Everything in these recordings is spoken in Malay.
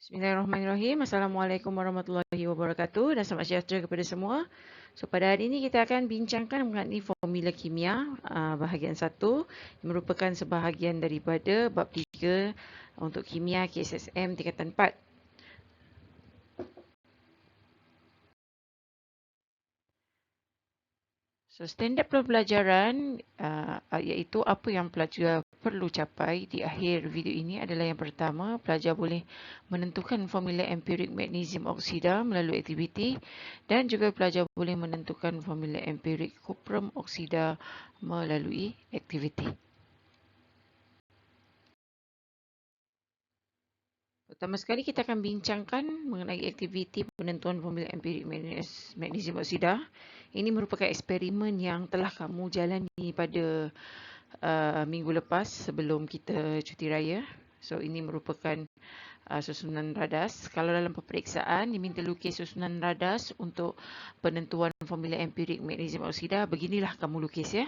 Bismillahirrahmanirrahim. Assalamualaikum warahmatullahi wabarakatuh dan selamat sejahtera kepada semua. So pada hari ini kita akan bincangkan mengenai formula kimia bahagian 1 yang merupakan sebahagian daripada bab 3 untuk kimia KSSM tingkatan 4. So standard pembelajaran iaitu apa yang pelajar perlu capai di akhir video ini adalah yang pertama, pelajar boleh menentukan formula empirik magnesium oksida melalui aktiviti dan juga pelajar boleh menentukan formula empirik kuprum oksida melalui aktiviti. Pertama sekali kita akan bincangkan mengenai aktiviti penentuan formula empirik magnesium oksida. Ini merupakan eksperimen yang telah kamu jalani pada minggu lepas sebelum kita cuti raya. So ini merupakan susunan radas. Kalau dalam peperiksaan diminta lukis susunan radas untuk penentuan formula empirik magnesium oksida, beginilah kamu lukis ya.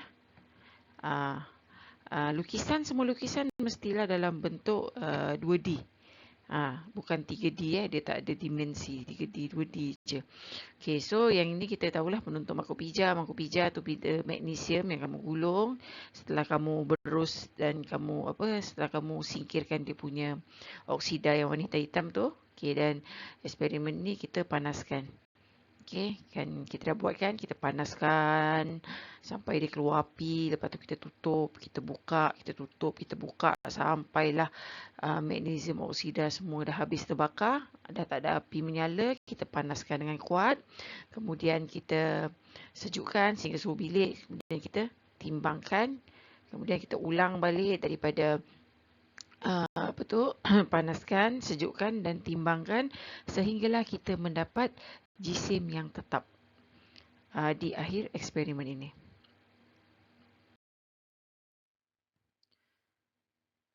Semua lukisan mestilah dalam bentuk 2D. Bukan 3D dia tak ada dimensi 3D, 2D je. Okay, so yang ini kita tahulah penuntuk mangkuk pija tu magnesium yang kamu gulung. Setelah kamu berus dan setelah kamu singkirkan dia punya oksida yang warna hitam tu, okay, dan eksperimen ni kita panaskan. Okay, kan kita dah buat kan, kita panaskan sampai dia keluar api, lepas tu kita tutup, kita buka, kita tutup, kita buka sampailah magnesium oksida semua dah habis terbakar, dah tak ada api menyala, kita panaskan dengan kuat, kemudian kita sejukkan sehingga suhu bilik, kemudian kita timbangkan, kemudian kita ulang balik daripada panaskan, sejukkan dan timbangkan sehinggalah kita mendapat jisim yang tetap di akhir eksperimen ini.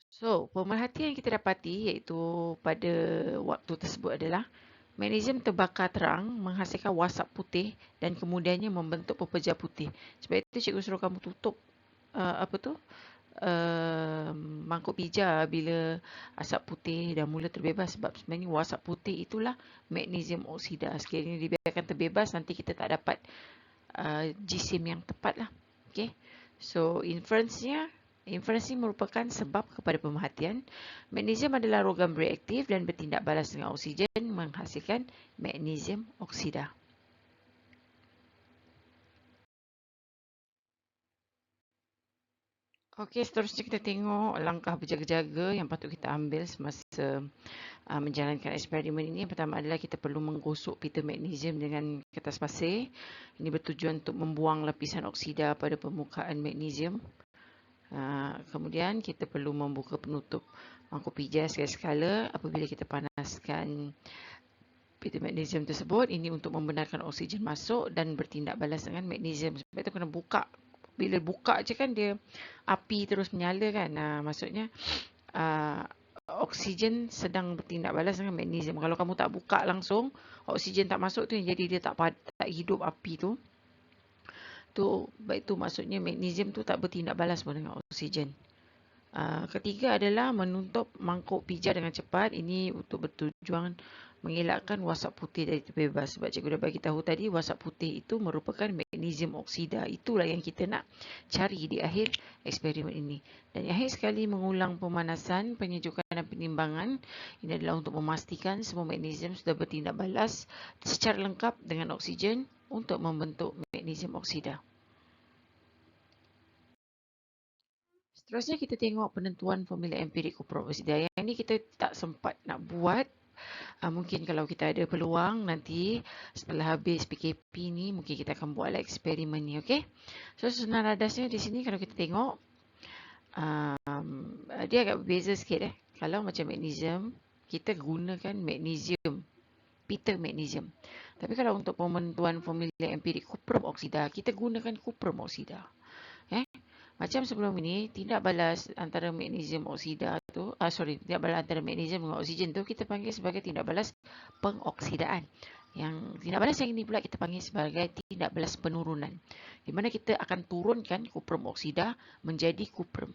So, pemerhatian yang kita dapati iaitu pada waktu tersebut adalah magnesium terbakar terang menghasilkan wasap putih dan kemudiannya membentuk pepejah putih. Sebab itu cikgu suruh kamu tutup mangkuk pija bila asap putih dah mula terbebas, sebab sebenarnya wasap putih itulah magnesium oksida. Sekiranya dibiarkan terbebas, nanti kita tak dapat jisim yang tepat lah. Okay. So inference ini merupakan sebab kepada pemerhatian. Magnesium adalah logam reaktif dan bertindak balas dengan oksigen menghasilkan magnesium oksida. Okey, seterusnya kita tengok langkah berjaga-jaga yang patut kita ambil semasa menjalankan eksperimen ini. Yang pertama adalah kita perlu menggosok pita magnesium dengan kertas pasir. Ini bertujuan untuk membuang lapisan oksida pada permukaan magnesium. Kemudian kita perlu membuka penutup mangkuk pija sekali-sekala apabila kita panaskan pita magnesium tersebut. Ini untuk membenarkan oksigen masuk dan bertindak balas dengan magnesium. Sebab itu kena buka. Bila buka je kan dia api terus menyala kan. Maksudnya oksigen sedang bertindak balas dengan magnesium. Kalau kamu tak buka langsung, oksigen tak masuk tu yang jadi dia tak hidup api tu. Baik tu maksudnya magnesium tu tak bertindak balas pun dengan oksigen. Ketiga adalah menutup mangkuk pija dengan cepat. Ini untuk bertujuan mengelakkan wasap putih dari terbebas. Sebab cikgu dah bagi tahu tadi, wasap putih itu merupakan magnesium oksida. Itulah yang kita nak cari di akhir eksperimen ini. Dan yang akhir sekali mengulang pemanasan, penyejukan dan penimbangan. Ini adalah untuk memastikan semua magnesium sudah bertindak balas secara lengkap dengan oksigen untuk membentuk magnesium oksida. Seterusnya kita tengok penentuan formula empirik kuprum oksida. Yang ini kita tak sempat nak buat. Mungkin kalau kita ada peluang nanti setelah habis PKP ni mungkin kita akan buatlah eksperimen ni, okey. So susunan radasnya di sini kalau kita tengok dia agak berbeza sikit . Kalau macam magnesium kita gunakan magnesium, pita magnesium. Tapi kalau untuk penentuan formula empirik kuprum oksida kita gunakan kuprum oksida. Macam sebelum ini, tindak balas antara magnesium oksida tu, tindak balas antara magnesium dengan oksigen tu kita panggil sebagai tindak balas pengoksidaan. Yang tindak balas yang ini pula kita panggil sebagai tindak balas penurunan. Di mana kita akan turunkan kuprum oksida menjadi kuprum.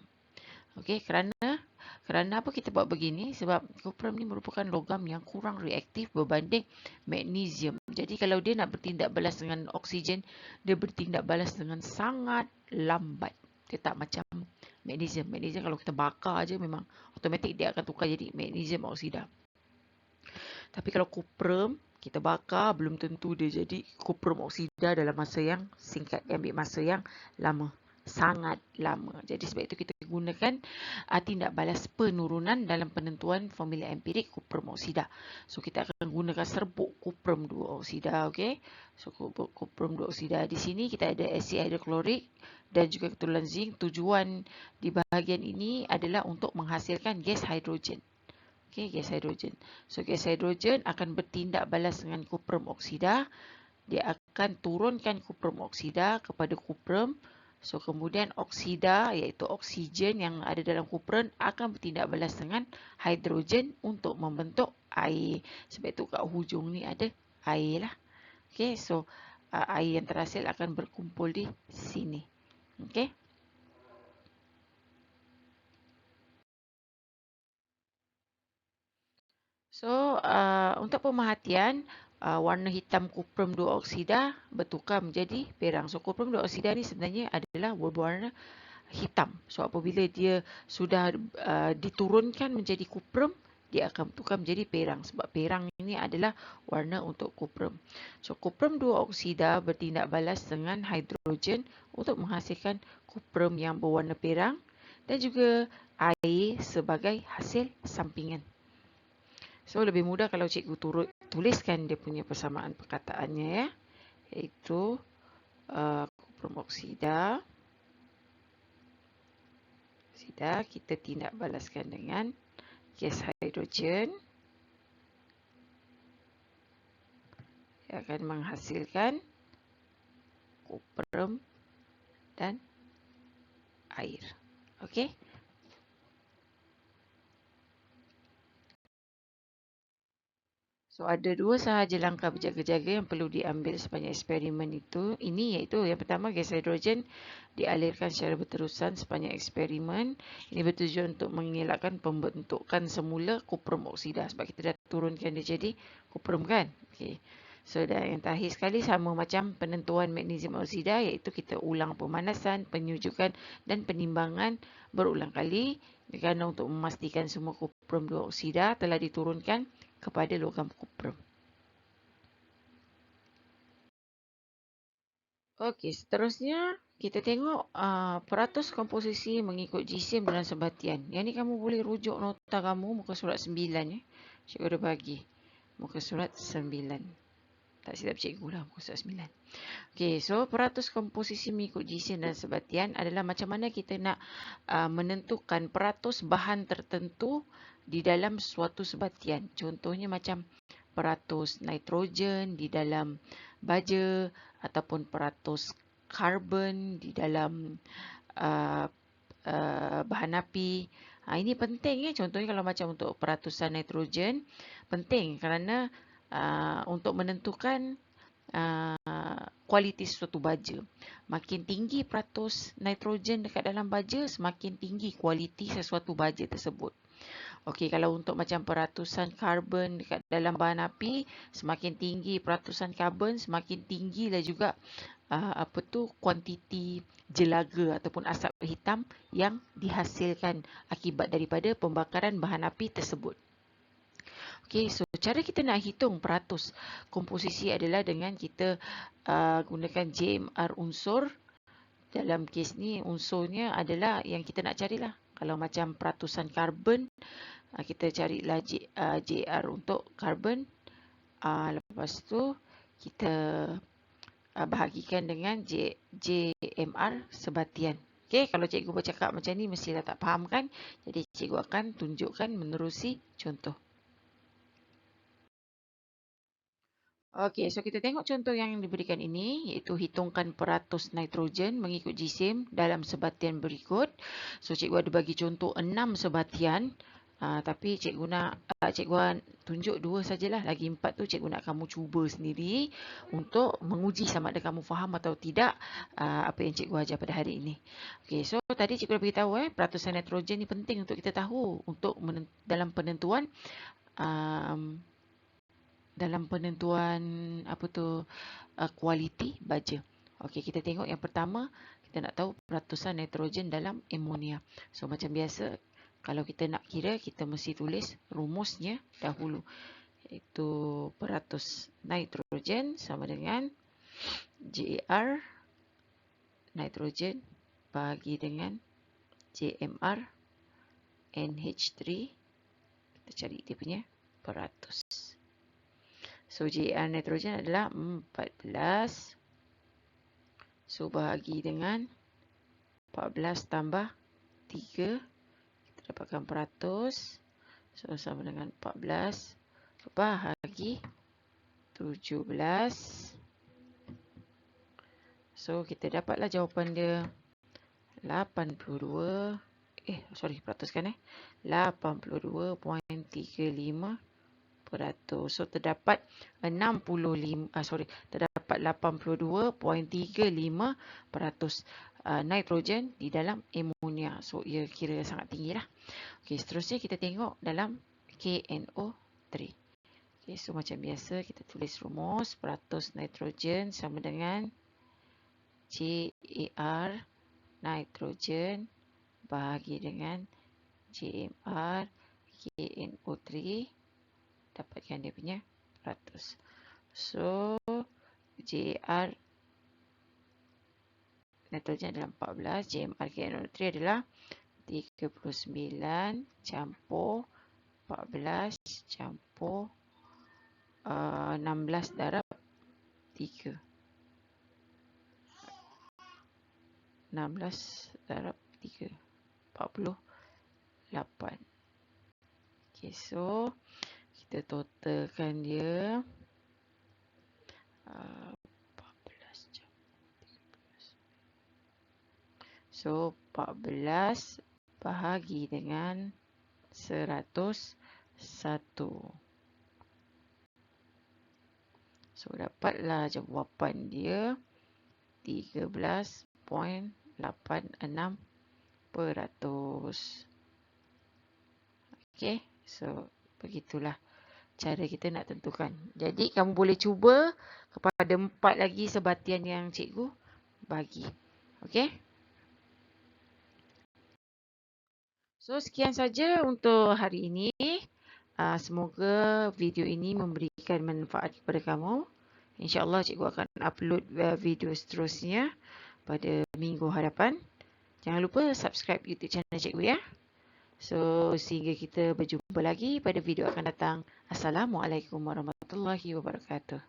Okey, kerana Kerana apa kita buat begini? Sebab kuprum ni merupakan logam yang kurang reaktif berbanding magnesium. Jadi kalau dia nak bertindak balas dengan oksigen, dia bertindak balas dengan sangat lambat. Dia tak macam magnesium. Magnesium kalau kita bakar aja memang automatik dia akan tukar jadi magnesium oksida. Tapi kalau kuprum, kita bakar belum tentu dia jadi kuprum oksida dalam masa yang singkat. Dia ambil masa yang lama. Sangat lama. Jadi sebab itu kita gunakan tindak balas penurunan dalam penentuan formula empirik kuprum oksida. So kita akan gunakan serbuk kuprum 2 oksida. Okay? So kuprum 2 oksida. Di sini kita ada asid hidroklorik dan juga keturunan zinc. Tujuan di bahagian ini adalah untuk menghasilkan gas hidrogen. Okay, gas hidrogen. So gas hidrogen akan bertindak balas dengan kuprum oksida. Dia akan turunkan kuprum oksida kepada kuprum. So kemudian oksida iaitu oksigen yang ada dalam kuprum akan bertindak balas dengan hidrogen untuk membentuk air. Sebab itu kat hujung ni ada air lah. Okay, so air yang terhasil akan berkumpul di sini. Okay. So untuk pemerhatian, warna hitam kuprum 2 oksida bertukar menjadi perang. So kuprum 2 oksida ni sebenarnya adalah berwarna hitam. So apabila dia sudah diturunkan menjadi kuprum, dia akan bertukar menjadi perang. Sebab perang ini adalah warna untuk kuprum. So kuprum 2 oksida bertindak balas dengan hidrogen untuk menghasilkan kuprum yang berwarna perang dan juga air sebagai hasil sampingan. So lebih mudah kalau cikgu tuliskan dia punya persamaan perkataannya ya. Iaitu kuprum oksida. Kita tindak balaskan dengan gas hidrogen. Dia akan menghasilkan kuprum dan air. Okey. So ada dua sahaja langkah berjaga-jaga yang perlu diambil sepanjang eksperimen itu. Ini iaitu yang pertama, gas hidrogen dialirkan secara berterusan sepanjang eksperimen. Ini bertujuan untuk mengelakkan pembentukan semula kuprum oksida. Sebab kita dah turunkan dia jadi kuprum kan. Okay. So dan yang terakhir sekali sama macam penentuan magnesium oksida, iaitu kita ulang pemanasan, penyujukan dan penimbangan berulang kali. Kerana untuk memastikan semua kuprum 2 oksida telah diturunkan kepada logam kuprum. Okey, seterusnya kita tengok peratus komposisi mengikut jisim dalam sebatian. Yang ni kamu boleh rujuk nota kamu muka surat 9 ya. Cikgu ada bagi. Muka surat 9. Tak silap cikgu lah muka surat 9. Okey, so peratus komposisi mengikut jisim dan sebatian adalah macam mana kita nak menentukan peratus bahan tertentu di dalam suatu sebatian. Contohnya macam peratus nitrogen di dalam baja ataupun peratus karbon di dalam bahan api. Ini penting ya. Contohnya kalau macam untuk peratusan nitrogen, penting kerana untuk menentukan kualiti suatu baja. Makin tinggi peratus nitrogen dekat dalam baja, semakin tinggi kualiti sesuatu baja tersebut. Okey, kalau untuk macam peratusan karbon dekat dalam bahan api, semakin tinggi peratusan karbon, semakin tinggilah juga kuantiti jelaga ataupun asap hitam yang dihasilkan akibat daripada pembakaran bahan api tersebut. Okey, so cara kita nak hitung peratus komposisi adalah dengan kita gunakan JMR unsur. Dalam kes ni unsurnya adalah yang kita nak carilah. Kalau macam peratusan karbon, kita carilah JR untuk karbon. Lepas tu kita bahagikan dengan JMR sebatian. Okey, kalau cikgu bercakap macam ni mestilah tak faham kan? Jadi cikgu akan tunjukkan menerusi contoh. Okey, so kita tengok contoh yang diberikan ini, iaitu hitungkan peratus nitrogen mengikut jisim dalam sebatian berikut. So cikgu ada bagi contoh 6 sebatian. Tapi cikgu tunjuk 2 sajalah. Lagi 4 tu cikgu nak kamu cuba sendiri untuk menguji sama ada kamu faham atau tidak apa yang cikgu ajar pada hari ini. Okey, so tadi cikgu dah beritahu peratusan nitrogen ni penting untuk kita tahu untuk dalam penentuan kualiti baja. Okey, kita tengok yang pertama, kita nak tahu peratusan nitrogen dalam amonia. So macam biasa, kalau kita nak kira, kita mesti tulis rumusnya dahulu. Iaitu peratus nitrogen sama dengan JR nitrogen bahagi dengan JMR NH3. Kita cari dia punya peratus. So JR nitrogen adalah 14. So bahagi dengan 14 tambah 3. Kita dapatkan peratus. So sama dengan 14 bahagi 17. So kita dapatlah jawapan dia 82. Peratus kan 82.35%. So terdapat 82.35% nitrogen di dalam amonia. So ia kira sangat tinggi lah. Okey, seterusnya kita tengok dalam KNO3. Okey, so macam biasa kita tulis rumus peratus nitrogen sama dengan JAR nitrogen bahagi dengan JMR KNO3. Dapatkan dia punya peratus. So JR nitrogen adalah 14, JMR KNO3 adalah 39 campur 14 campur 16 darab 3. 16 darab 3. 48. Okay, so kita totalkan dia 14 so 14 bahagi dengan 101. So dapatlah jawapan dia 13.86%. Okay, so begitulah cara kita nak tentukan. Jadi kamu boleh cuba kepada 4 lagi sebatian yang cikgu bagi. Okey. So sekian saja untuk hari ini. Semoga video ini memberikan manfaat kepada kamu. InsyaAllah cikgu akan upload video seterusnya pada minggu hadapan. Jangan lupa subscribe YouTube channel cikgu ya. So, sehingga kita berjumpa lagi pada video akan datang. Assalamualaikum warahmatullahi wabarakatuh.